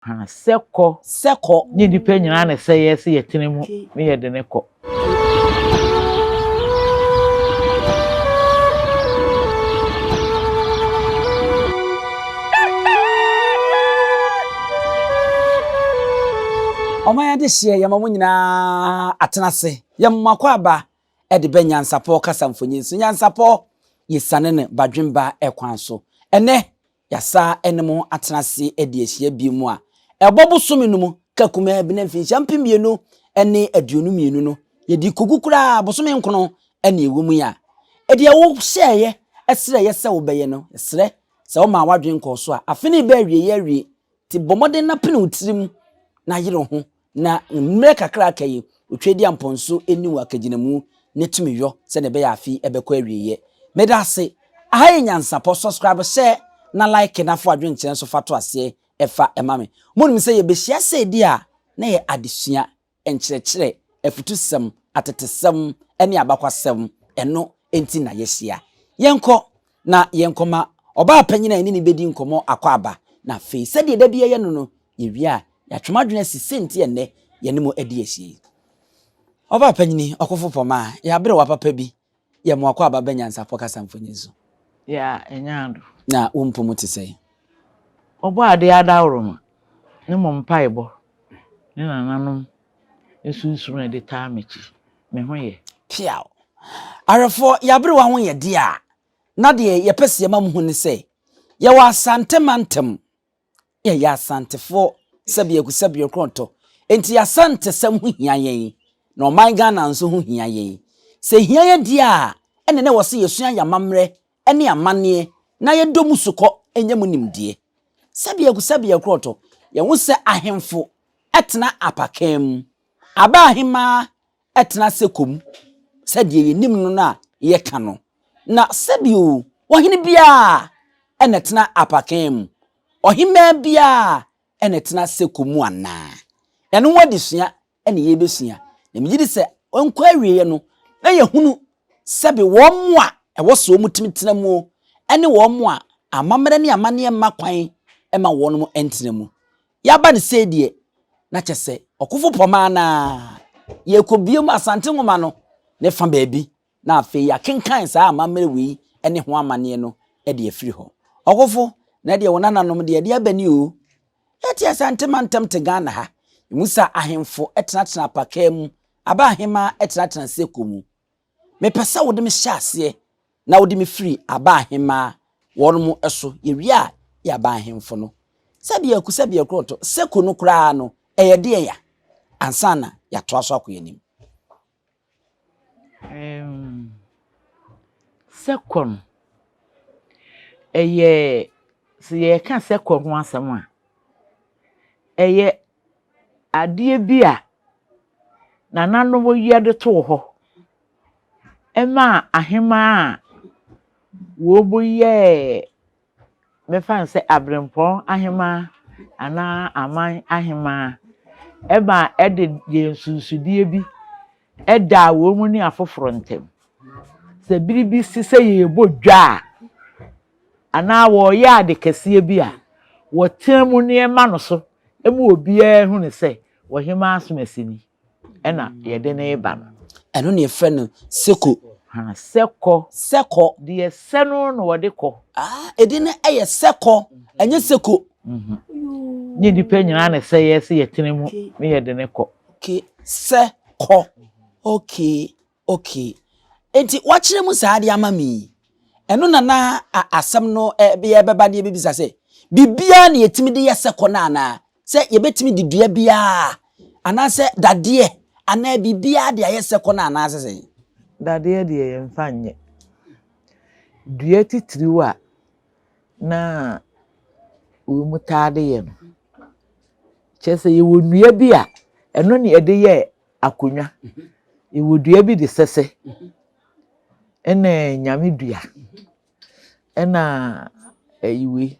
ha seko ni nipa nyina na sɛ yɛ sɛ yɛtene mu ne yɛ de ne kɔ Omaya de hye yamamu nyina atenase yammakɔ aba e de be NYANSAPO kasamfonyi so NYANSAPO yesane ne badwemba ekwan so ene yasa enemo atenase e de ahia bi mu a ebobosomi no mu kakuma bi na mfinhyia mpemienu ene aduonu mienu no yedi kugukura bosomi nkono ene ewumu ya e de wo hyeye esere yese wo beye no esere se wo ma wadwen kɔ so a afeni ba awie ye awie ti bomode na pene utirim na yire ho na mmre kakra kai otwedi amponso eni wakaginamu netumi yo se ne be ya afi ebekɔ awieye medase ahaye NYANSAPO subscribe share na like na fo adwen kyerɛ so fato ase efa emame monum se ye behia se di a na ye adesua enkyerɛkyerɛ afutusem atetesem ene abakwasem eno enti na yehia yenkɔ na yenkɔma oba panyina eni ni bedi nkomo akɔ aba na fe se de da bia ye no no ye wi a yatwemadwena sisenti enne ye ne mo adi ehie oba panyini okofo poma ya bere wa papa bi ye mo akɔ aba NYANSAPO kasamfonyi so ya enyando na umpomu te sei obo ade adawro ne mo mpaibo ne nananom esunsun na de taa mechi me ho ye piao arefo ya bere wa ho ye de a na de ye pese ma mu hu ne sei ye wa Asante mantem ye ya Asantefo sabie kronto enti Asante sam hu hia yen na oman Ghana nso hu hia yen se hia ye di a ene ne wose yesua ya mamre ene amane na ye domu sukɔ enyam nimdie sabie kronto ye hu se ahemfo etena apakam aba ahema etena sekom sadie ye nim no na ye ka no na sabio wohene bia ene tena apakam ohima bia ene tena sekomu ana eno wadesua ene ye besua na migidi se onkɔ awieye no na ye hunu sabi wo mo a ewo so mutimi tena mu ene wo mo a amamre ne amane makwan ema wo no entena mu yaba ne sedie na kyese okofo poma na ye kobiem Asante ngoma no ne fa baabi na afi ya kenkan sa amamre wi ene ho amane no e de afiri ho okofo na de wonananom de abani o eti Asante mantem te Ghana ha musa ahemfo etena pakam aba ahema etena sekomu me pesa wo de me hyase na wo de me free aba ahema wonom eso ye wi a ya aba ahemfo no sabie kroto seko no kra no eye de ya ansana ya to aso akoyanim sekon eye se ye ka sekon ho asem a eye ade bia na nano wo yede to ho ema ahema wo boye me fan se abrempon ahema ana aman ahema eba ede ye susudie bi eda wo mu ni afoforo ntem se biribi sise ye bodwa ana wo ya de kese bi a wo temu ne ma no so emu obi hu ne se wo hema asomasini ena ye de ne ba no eno ne fe no seko ha seko de seno no wo de kɔ edi ne eye seko enye seko ni dipa nyina na sɛ yɛ sɛ yɛtene mu ne yɛ de ne kɔ seko okay enti wakyere mu saade amami eno na asam no ye beba de bibisa sɛ bibia na yetimi de yeseko na ana sɛ yebetimi de dua bia ana sɛ dade ana bibia de yeseko na ana sɛ dade de ye mfanye dua titiriwa na wo mutaade ye no kyese ye wo nua bi a eno ne ede ye akonwa ye wo dua bi de sese ene nyame dua ena ayiwe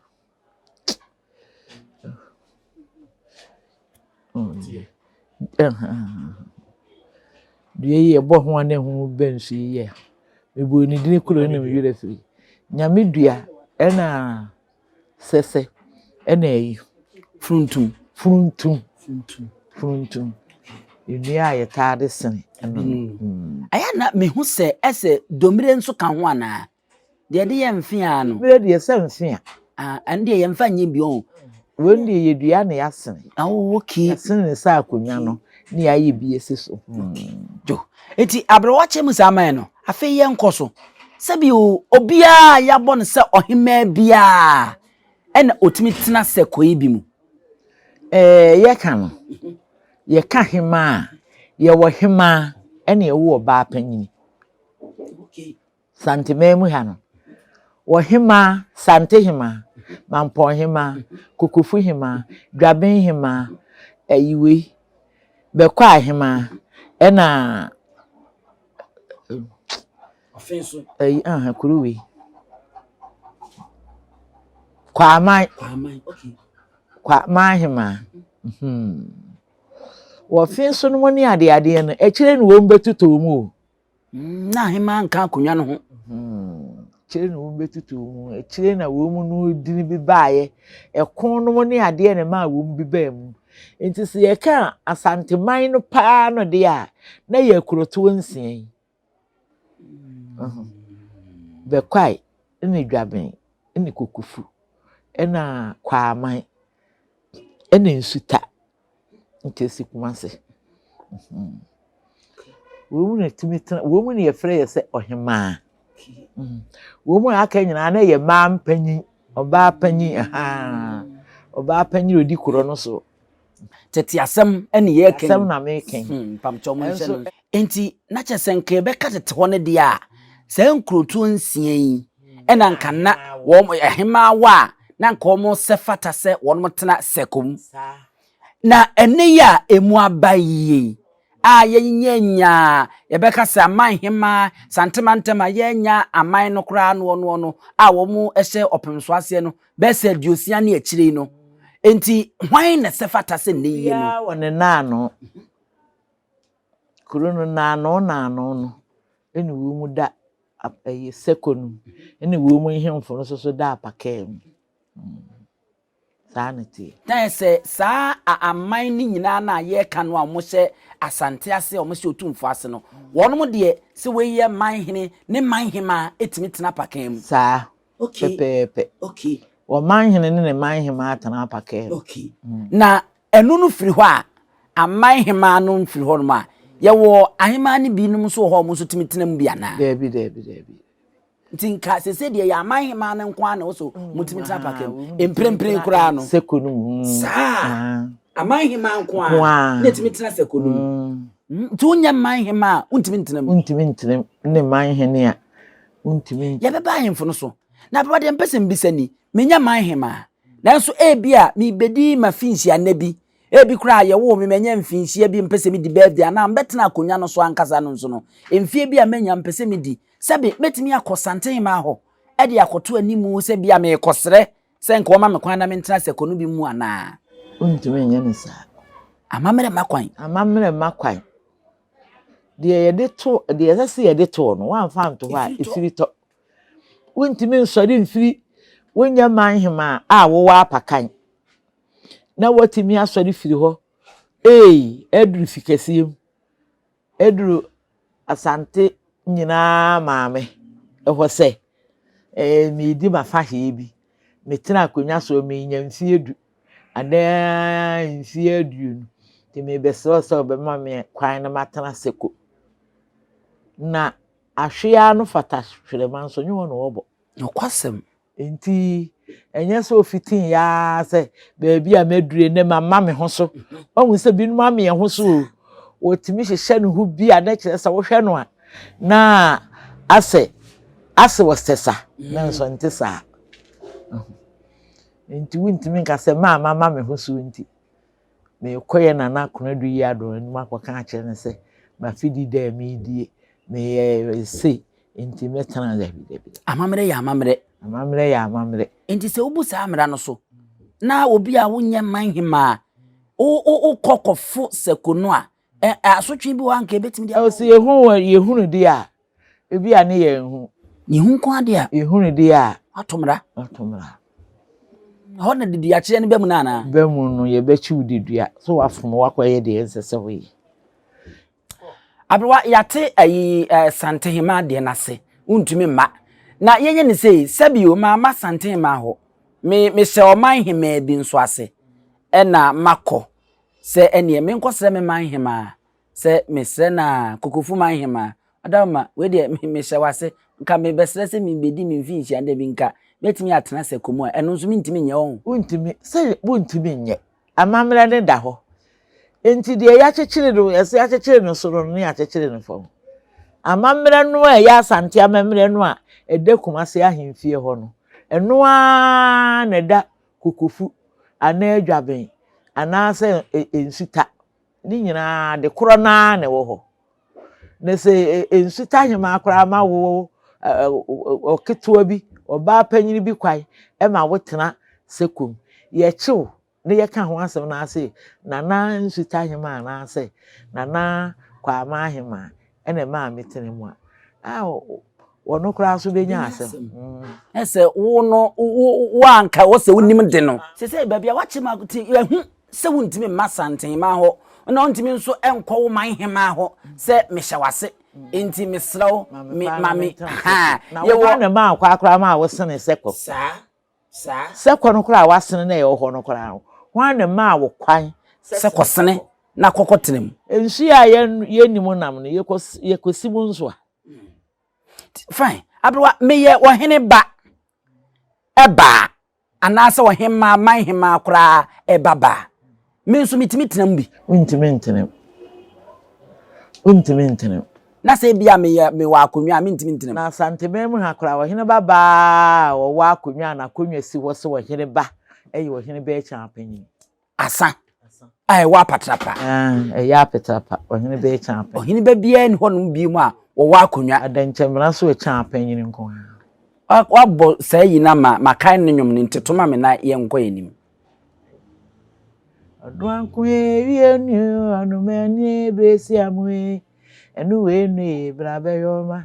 dua ye bo ho na hu bensu ye mebo ni dine kuro na me yire firi nyame dua ena sese ena ayi fruntum nnua ye taade sene aya na me hu se ese domire nso ka ho ana de ye mfe a no domire de se mfe a ande ye mfa nye bi on wonde ye dua na ya sene okay sene sa akonwa no ne ya ye bi ese so jo eti abrowache mu saman no afi ye nkoso sebi obia ya bɔ no se ohima bia ena otimi tena se koyi bi mu ye ka no ye ka hima ye wo hima ena ye wo ba panyini okay sante memu ha no wo hima sante hima mampo hima kokofu hima dwaben hima ayiwe bekwa hima ena ofenso kuruwe kwa okay kwa mahima wo finso no moni ade no ekire no wo mbetuto mu na hima nka akonwa no ho ekire no wo mbetuto mu ekire na wo mu no dini bi baaye ekon no moni ade ne ma wo bi ba mu enti se ye ka asante man no pa no de a na ye kuroto nsia bekwai ni dwaben ni kokufu ena kwaaman ena nsuta ntesi kumase wo mu na timitena wo mu na ye frɛ ye sɛ ɔhema wo mu aka nyina na ye ma mpanyi ɔba panyi ɔba panyi odi kuro no so tete asem ene ye ken asem na me ken pamcho mo nse no enti na chesenke be ka tete ho ne de a se nkrotu nsia yi ena nka na wo hema wa na nka wo se fata se wo tena sekom na ene ya emu abayi a yenya ye be ka se aman hema santemantema yenya aman no kra no a wo mu ehye opemso ase no be se diosia na ekire no enti hwan na se fata se ne ye no ya wone naano kurono naano no ene wo mu da ayi sekonu ene wo mu hemfo no so da apakem sanity na se sa aman ni nyina na ye ka no a mo hye asante ase o mo hye otumfo ase no wono mo de se we ye man hene ne man hema etimi tena pakem sa okay pepe okay wo man hene ne man hema atana apakem okay na enu no firi ho a aman hema no firi ho no ma ye wo ahema ne bi no so ho mo so timi tena mu bia na debi tinka se de ya aman hema ne nko ana so mutimi tena pakem emprempren kura no sekonu sa aman hema nko a ne timi tena sekonu tu nya man hema untimi ntena ne man hene a untimi ya beba hemfo no so na baba de mpese mbisani menya man hema nanso ebia mi bedi mafinsi anabi ebi kura ye wo me menya mfinsi bi mpese mi di birthday na mbetena akonya no so ankasa no so no emfie bi a menya mpese mi di sebe metimi akosante hema ho e de akoto animu se bia me kosre se nka o ma me kwan na mentena sekonu bi mu ana untimi nya ne sa amamere makwan de ye de to de ye se ye de to no wan fa nto ha ifiri to untimi nsori mfiri wonya man hema a wo wa apakan na watimi asori firi ho eduru fikasiem eduru asante nyina maame eho se me di mafa he bi me tena akonya so me nya mfie edu ada mfie edu ti me beso so be ma me kwan na matena seko na ahwea no fata hweleman so nyo no obo nokwasem enti enye so fitin ya se baabi a medure ne mama me ho so ohu se binu ma me ho so otimi hye no hu bi a na kire se wo hwe no a na ase wostesa na so ntesa enti wuntimi nka se mama me ho so enti me koye na konadu yi ado ni makoka a kire ne se ma fidi da mi die me se enti metana da bi amamere ya amamere enti se obu sa amra no so na obi a wonye man hema o kokofo sekonu a asotwe bi wa nka betimi dia o se yehunu di a ebi a ne yehu yehu ko ade a yehunu di a atomra ho na didua kye ne bemu na na bemu no ye bechi udidua so wafom wakoye de ensese we abrewa yate ayi Asante hima de na se untumi ma na yenye ne sei sabio ma Asante hima ho me se oman hima bi nso ase na makọ se ene me nkosere me man hima se me se na kokofu man hima adama we de me hye wase nka me besere se me bedi me mfi hia nda bi nka betimi atena se komu eno nso mentimi nye won untimi se untimi nye amamre ne da ho enti de ya chechire do ese ya chechire no soro no ya chechire no fam amamre no ya Asante amamre no a ede kumase ahemfie ho no eno a na da kokofu ana adwaben ana se ensuta ni nyina de korona na wo ho na se ensuta hema akora ma wo oketua bi oba panyini bi kwai e ma wotena sekum ye chiw ne ye ka ho asem na ase na ensuta hema na ase na kwa ma hema ene ma metene mu a wono kura so benya asem ese wo no wo anka wo se wonim de no se bia wache ma ti ehu se wontimi ma Asante ma ho na wontimi nso enkọ wo man hema ho se mehyawase enti mesraw mami ha ye wo na ma akwa ma wo sene seko seko no kura wasene na ye ho no kura ho na ma wo kwan seko sene na kokotenem ensu a ye nimu nam no ye kosimu nso fine abrewa meye wo hene ba eba anase wo hema man hema kura ebaba me nso mitimi tenam bi untimi ntenem na se bia me wa akonwa me ntimi ntenem na Asante memu ha kura wo hene baba wo wa akonwa na akonwa si wo se wo hene ba eyi wo hene ba e chan panyin asa ai wa patrapa ya patrapa wo hene ba e chan panyin o hene ba bia ni honum bi mu a wo wa akonwa adanchemra so e chan panyin nko wa bo sai na ma kan ne nwom ne ntetoma me na ye nko yanim Adwanku ewienu anumani bresi amwe enu wenu brabe yoma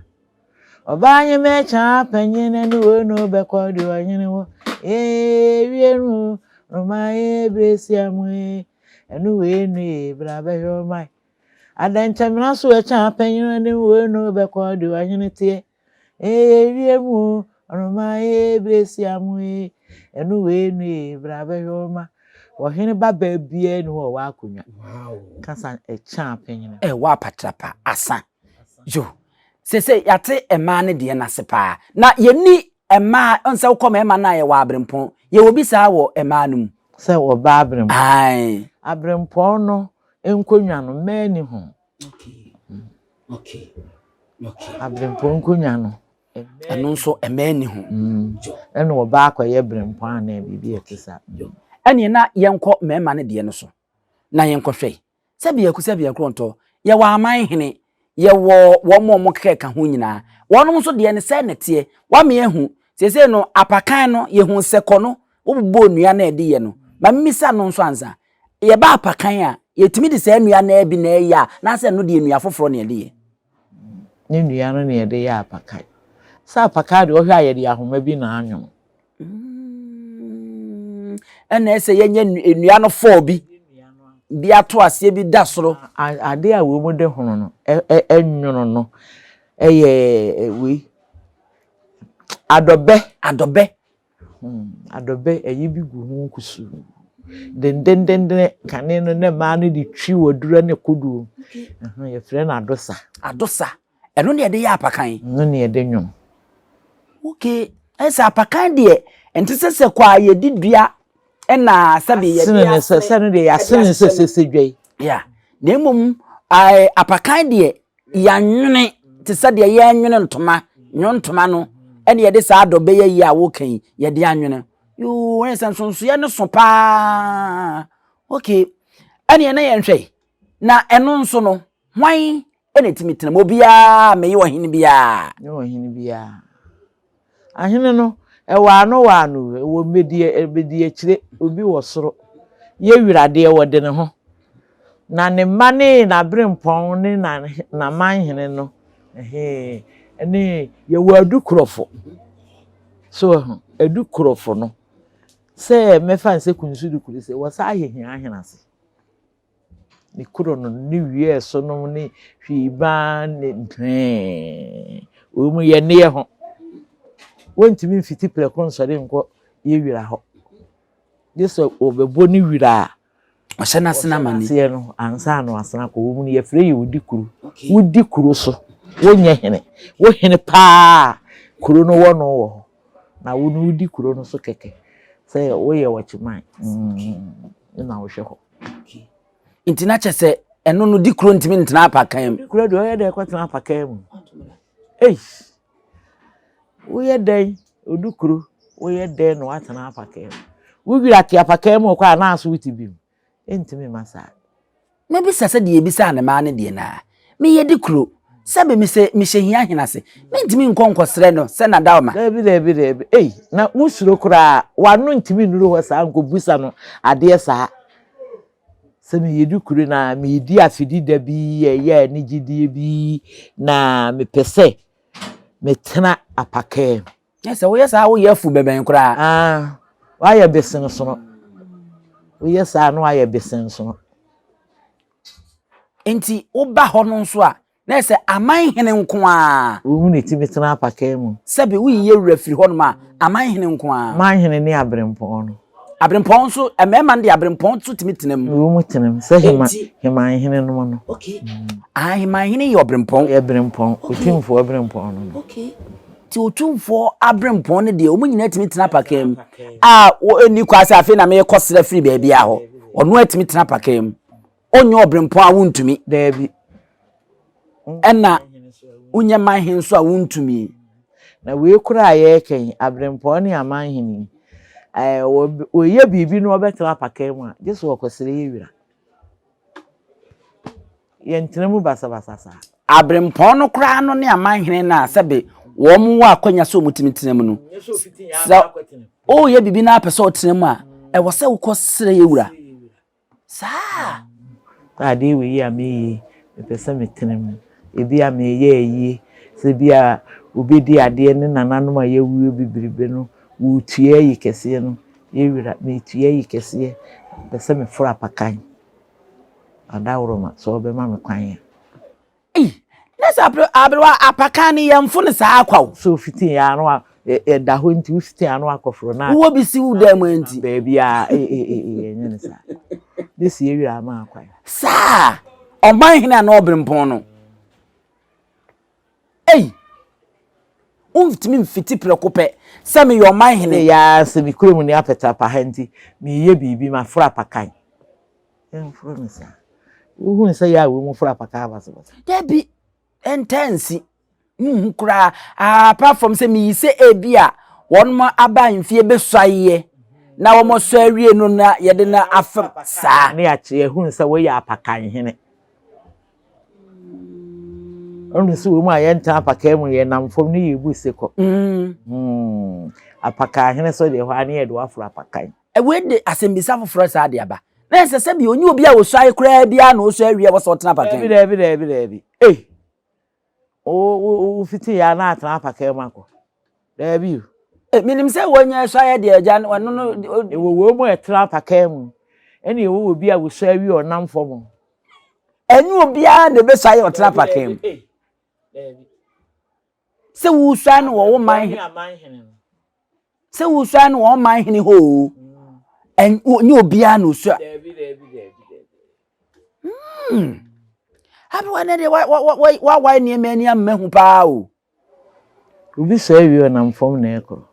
obanye mecha panyin enu wenu bekodi wanyene wo ewienu romaye bresi amwe enu wenu brabe yoma adanchemra so echa panyin enu wenu bekodi wanyene tie ewienu romaye bresi amwe enu wenu brabe yoma Wahine baba bia ni wo wa akonwa. Wow. Kasa e chan panyin. Wa patrapa asa. Jo. Se yate ema ne de na sepa. Na yeni ema onse wo koma ema na ye wa abrempon. Ye obi sa wo ema num. Se wo ba abrempon. Ai. Abrempon no enkonwa no mani ho. Okay. Abrempon konwa no. Eno nso emani ho. Jo. Eno wo ba akoye abrempon na bibi etisa. Jo. Eni na yenko mema ne de no so na yenko hwe sabia kronto ye wa aman hene ye wo mo keka ho nyina wonom so de ne se nete wa me ehu sese no apakan no ye hu seko no wo onua na ede ye no ma mmisa no nso anza ye ba apakan a ye timi de se enua na ebi na eya na se no de enua foforo na ede ye ne nua no na ede ye apakan sa apakan de wo hwe aye de ahoma bi na anwom ena ese yenye enua no fo bi ato ase bi da soro ade a wo mu de hono no enwono no eye we adobe eyi bi gu hu kusu den kane no ne ma no di twi wodura ne kodu ye frɛ na adosa eno ne de ya apakan no ne de nwom okay esa apakan de entese kwa ye didua ena sabi ye ya sene de ya sene dwai ya na mum ai apakan de ya nwene te se de ye nwene ntoma nyontoma no ene ye de sa adobe ye yi a wo kan ye de anwene yo wen sanso ye ne so pa okay ene na ye nhwe na eno nso no hwan ene timitena mo bia me ye wo hene bia ahene no wano wo medie chire obi wo soro ye wirade e wode ne ho na ne mane na brempon ne na manhene no ene ye wadu krofo so edu krofo no say me fan say kunsu du kuru say was ahenase ni kuro no ni wie so no ni hwiba ni o mu ye ne ho wontimi mfiti plekon sore nko ye wira ho yeso obebo ni wira ohye na sena mani se no ansa no asana ko wo mu ni ye fre ye wudi kuro so wonye hene wo hene pa kuro no wo no wo na wo no wudi kuro no so keke say wo ye wachiman na wo hwe ho intina chese eno no di kuro ntimi ntina apakan kuro do ye de kwatena apakan mu wo ye den odukuru wo ye den no atena apakan wo wira ki apakan mu kwa na aso witibim entimi masa maybe sase de ebisa na ma ne de na me ye di kuro sabe me se me hye ahenase me ntimi nkonkosere no se na dawma debi na usuro kura wanu ntimi nuru ho sa nkobusa no ade sa se me ye di kuro na me di afidi da bi ye ni gidie bi na me pese me tena apakan yes wo yes wo ye fu beben kura wa ye besen so no wo yes no wa ye besen so no enti wo ba ho no so a na se aman hene nko a wo mu netimi tena apakan mu sabe wo ye refri ho no ma aman hene nko a man hene ni abrempon no abrempon so emema de abrempon so timi tenam wo mu tenam se hema hene no no okay hema hene ye abrempon otimfo abrempon no okay ti otumfo abrempon ne de o mu nyina timi tena apakan eni kwase afi na me kosere free baby a ho ono atimi tena apakan onyo abrempon a wontumi dabi ena unya manhen so a wontumi na we kura ye ken abrempon ne amanhen o ye bibi no obetela apakan mu a jesu okosere ye wira ye ntenemu basa sa abrempon no kra no ne amanhen na sabe wo mu wa akwanya so mutimi tenam no o ye bibi na apese o tenam a wo se wo kosere ye wira sa ade we ya me pese me tenam ebi a me ye yi se bia obedi ade ne nananom a ye wu bibiribe no wo tue yi kese no ye wira me tue yi kese pese me fura pakan adawroma so be ma me kwan nesa abrewa apakan ni yamfo ne sa akwaw so fiti ya no da ho nti fiti ya no akofro na wo bisi wo da mu nti baby a nyene sa this ye wira ma akwan sa oman hene na obrempon no umftimi mfiti prekope se me yo man hene ya se mi kuro mu ni apeta pa hanti mi ye bibi ma fura pakan fura me sa wo hu se ya wo mu fura pakan ba so debi intense kura apart from say me say ebia won mo aba mfie besuaye na wo mo so awie no na ye de na afem sa na ya che hu se wo ya apakan hene onu se wo mu ayenta apakan mu ye namfom ni yebu seko apakan hene so de ho ani ye do afro apakan we de asembisa foforo sa de aba na se bi onyi obi a wo suaye kura bia na wo so awie wo so tena apakan debi o fiti ya na atena apakan mako debi minim se wonya suaye de agya no no wo mu etena apakan mu ene wo obi a wo so awie onamfom enyi obi a na be suaye o tena apakan mu se wo suaye no wo man se wo suaye no wo man hene ho enyi obi a na osua Happy one day, why near many a man who pow? Ubi say you and I'm from Neco.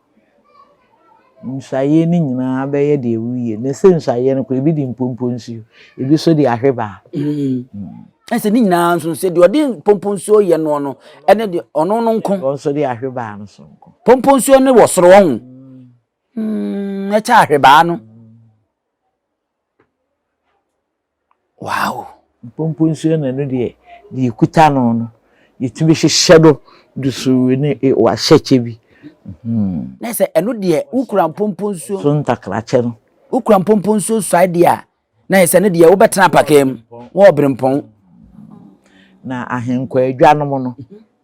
Saying in a bay de we, and the same Sayan could be in Pumpons you. If you saw the Aheba. I said, Nina, so said you didn't Pomponso, no, and then the unknown also the Aheba. Pomponso was wrong. A Ahebano. Wow. Pompunsion and the Kutano, you to be shadow, do so in it was Shechibi. I said, and no dear, Ukram Pompunso, Sunta Clachel, Ukram Pompunso, idea. Nice, and dear, Obertrampa came, Warbrimpon. Now I am quite Janamono.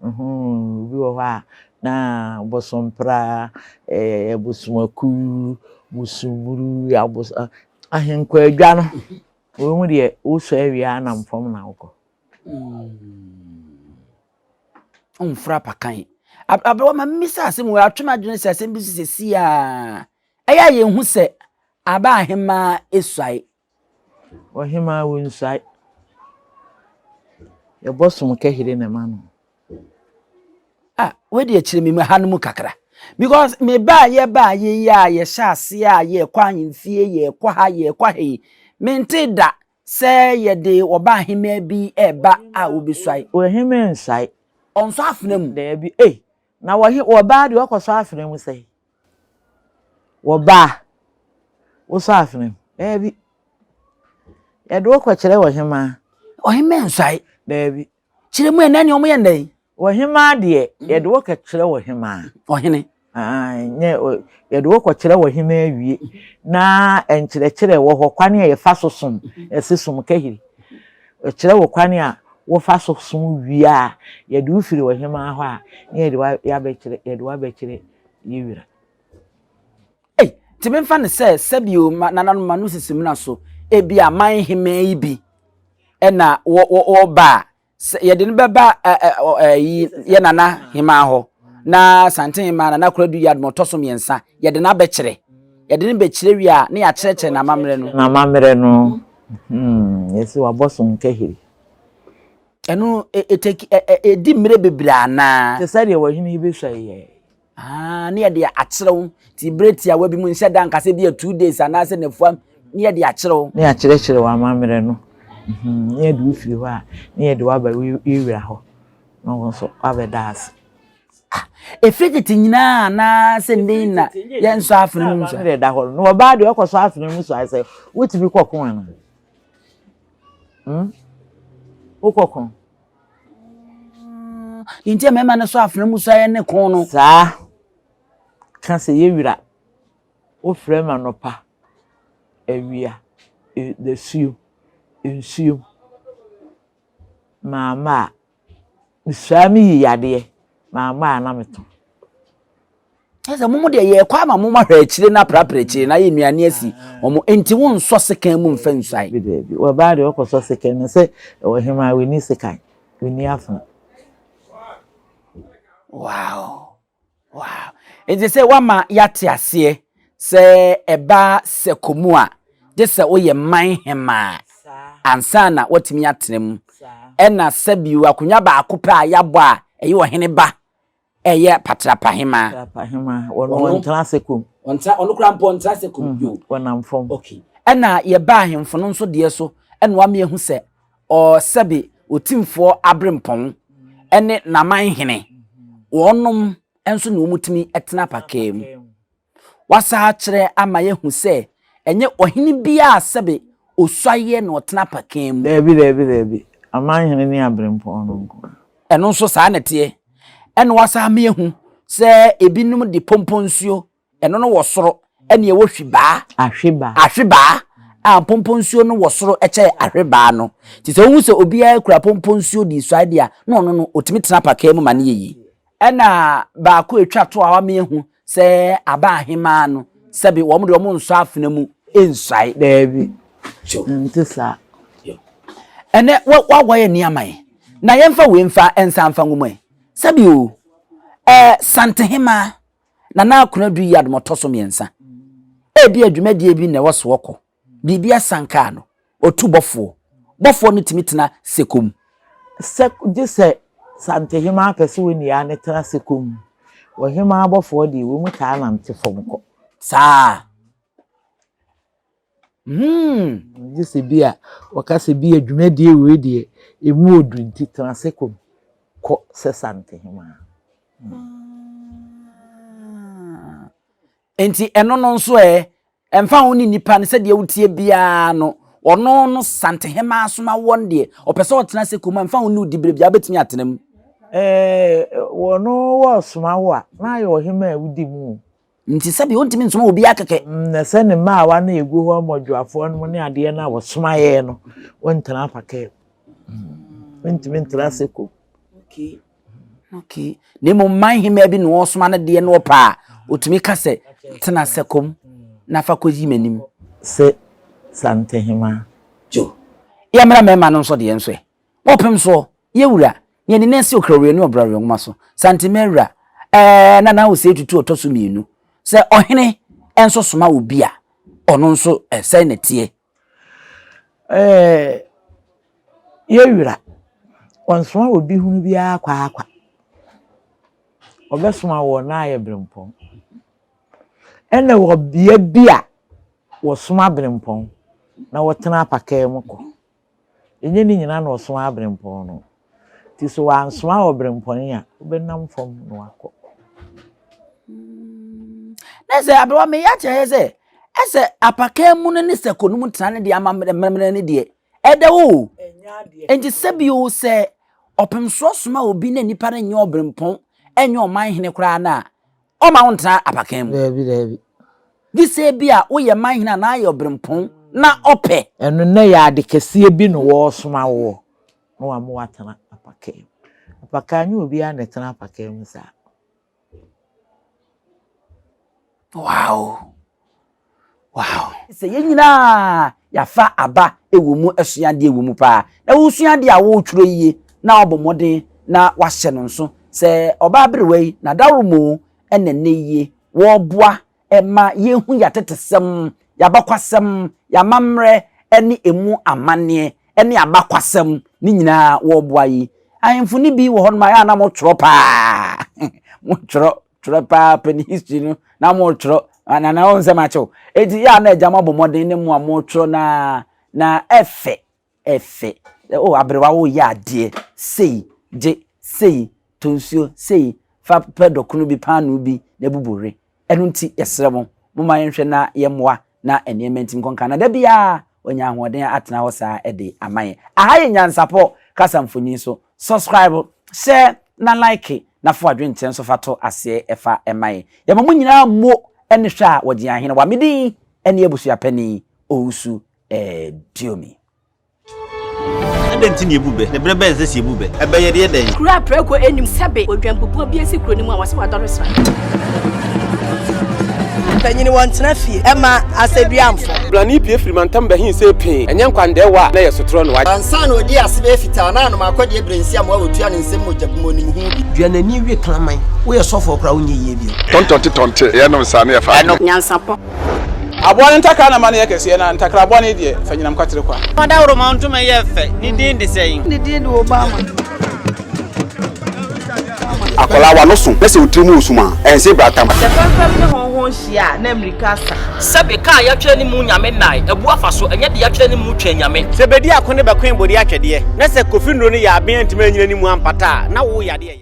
We were na bosompra bosumaku busumuru abos ahenkwadwa no wo mu de wo so awia na mfom na wokọ Umfra pakan. Abro ma misa asem we atwema dwene se asem bi sisi a. Eya ye hu se aba ahema esuai. wo hema wo nsai ye bosum kahire na ma no We de akire me hanom kakra. Because me ba ye ya ye sha ase a ye kwa nhimfie ye kwa ha ye kwa he. Mente da se ye de oba ahema bi eba a obesuai. wo hema nsai Onso afenam da bi na wo ba de okoso afenam sei wo ba wo so afenam bi ye de okọ kire wo hema ohema nsai da bi kire mu enani omo ye ndai wo hema de ye de okọ kire wo hema ohene nye ye de okọ kire wo hema awie na enkire wo ho kwane ye fa sosom esesum kahiri kire wo kwane a wo fa sosom wie a ye de ufiri wo hema ho a ye de ya be kire ye de wa be kire ye wira ti memfa ne se sabio nananu manu sisim na so ebi aman hema yi bi ena wo ba ye de ne beba ye nana hema ho na santen ma na kuradu yad motosom yensa ye de na be kire ye de ne be kire wi a ne ya kire na mamre no yesi wa bosom kahiri eno di mire bebra na te sare wo hini be hwaye ne ye de akyerew ti breti a wabi mu nhyɛ da nkase bi 2 days anase ne fuam ne ye de akyerew ne akyerekere wa mamre no ne ye de ufiri ho a ne ye de wa ba wira ho no so abedas efrigiti nyina na se ndina ye nso afenu mu so ne da ho no ba de okoso afenu mu so ai say wotimi kokon na okokon inti mema na so afenu mu so ye ne kon no sa kan se ye wira o frema no pa ewia the siu insiu mama misami yade mama na meto eza mumu de ye kwa ma mumu hwa akire na prapra akire na ye nuane asi omo enti won so sekan mu mfa nsai bidebi wa ba de okoso sekan se o hema we ni sekan we ni afun wow enti se wama yate ase se eba sekomu a de se oye man hema ansa na watimi atrem ena sabiu akunya ba akopa yabo a eye ohene ba eye patrapa hema wono ntrasekum ono kra mpo ntrasekum yo wonam fom okay ena ye ba ahemfo no nso de so ena wa me hu se o sabi otimfo abrempon ene na man hene wonom enso na omutimi etena pakem wasa kire ama ye hu se enye ohene bia sabi osuaye na otena pakem debi aman hene ni abrempon no nko eno nso saa nete eno wasa me hu se ebinum de pomponsuo eno no wosoro ene ye wohwiba ahweba a pomponsuo no wosoro eche ahweba no ti se hu se obia kura pomponsuo di suade a no otimi tena pakem ma ne yi ena ba ko etwa to a wa me hu se aba ahema no sebi wo de wo nso afena mu ensai debi ntisa ene wa ye niamai na yemfa we mfa ensa mfa ngumai sabi o santehema na akunadu yad motoso miensa ebi adwumadi ebi na woso woko bibia sanka no otubofo no timitena sekum dise santehema pese we nia ne tena sekum wo hema abofo de we mu taa na mtefom ko saa dise bia wakase bia adwumadi we de emu odu nti tena sekum ko se santehema enti eno no nso emfa woni nipa ne se de wutie bia no ono no santehema asoma wonde opese otena sekum emfa woni udibire bia betimi atenam wono wo soma wo a na yo hema udi mu nti sabi wontimi nsoma obi akeke na se ne ma wa na egu ho modwafo no ne ade na wo soma ye no wontena apake wontimi ntena sekum okay Okay. Nemo man him maybe no osman na de no pa. Otumi ka se tena sekom na fa koji manim. Se sante hima. Jo. Ya mra mema no so de enso e. Opem so ye wura ye ne nese okrawre no obrawe ngoma so. Sante mewura na wo se tutu otoso mienu. Se ohene enso soma obi a ono nso se ne tie. Ye wura onsoma obi hunu bia akwa obesoma wo na aye brempon ene wo bia bia wo soma brempon na wo tena apaka mu ko enye ni nyina na wo soma brempon no ti so wa soma wo brempon ya obenam fom no akọ na se abro me ya che se ese apaka mu ne se konum tena ne de amamre ne de edewo enji sebio se opem so soma obi na nipa na nye obrempon enye oman hene kura na o ma wontra apakan mu debi gise bia wo ye man hene na aye obrempon na ope eno na ya de kese bi no wo soma wo no wa mo watana apakan obi a na tena apakan mu sa wow se ye nyina ya fa aba ewo mu asuade ewo mu pa na wo suade a wo twuro yie na obomoden na wahye no nso se oba berewei na dawomo enene yie wo boa ema yehu ya tetesem ya bakwasem ya mamre eni emu amane eni abakwasem ni nyina wo boa yi ahemfu ni bi wo ho ma ya na mo tworo pa mo tworo pa pen history no na mo tworo na onse macho eti ya na ejama bomoden ne mu amotro na efe o abrewa wo ya de sei tonsuo sei fa pedokunu bi panu bi na bubure enu nti yesremo mo ma yenhwe na yemmoa na enementim konka na da bia onya ahoden atena ho saa ede amaye ahaye nyansapo kasamfoni so subscribe share na like na fo adwenten so fato ase efa emaye yemamu nyina mo ene hwa wodi ahene wa medi ene ebusu apani ousu diomi Adenti ni ebube ne brebe nse si ebube ebe ye de den kura preko enim sebe odwampopo bi esi kuro ni mu awase wadoresa tanyini wantena fie ema aseduamfo blani pie frimantam behin se pin enye nkwande wa na yesotro no wa ansan odi asebe fita na anum akodi ebrensi am wa otua ne nsem mojabimo ni hu duanani wie klaman wo ye sofo kra wo nye yie bi tontonte ye no sane ya fa nyansapo abone ntaka na mane yakese na ntakra abone die fanyinam kwatere kwa mada woro ma ntuma ye fe ni din de sei ni din de obama akola wa no so pese otrimu osuma ense bratam the perfect honhon hia na amerika sa sabe ka ya twa ni mu nyame nai ebu afaso enye de ya twa ni mu twa nyame sebedi akone be kwen bodi atwede na se kofi nro ni ya aben ntima nyina ni mu ampata na wo yade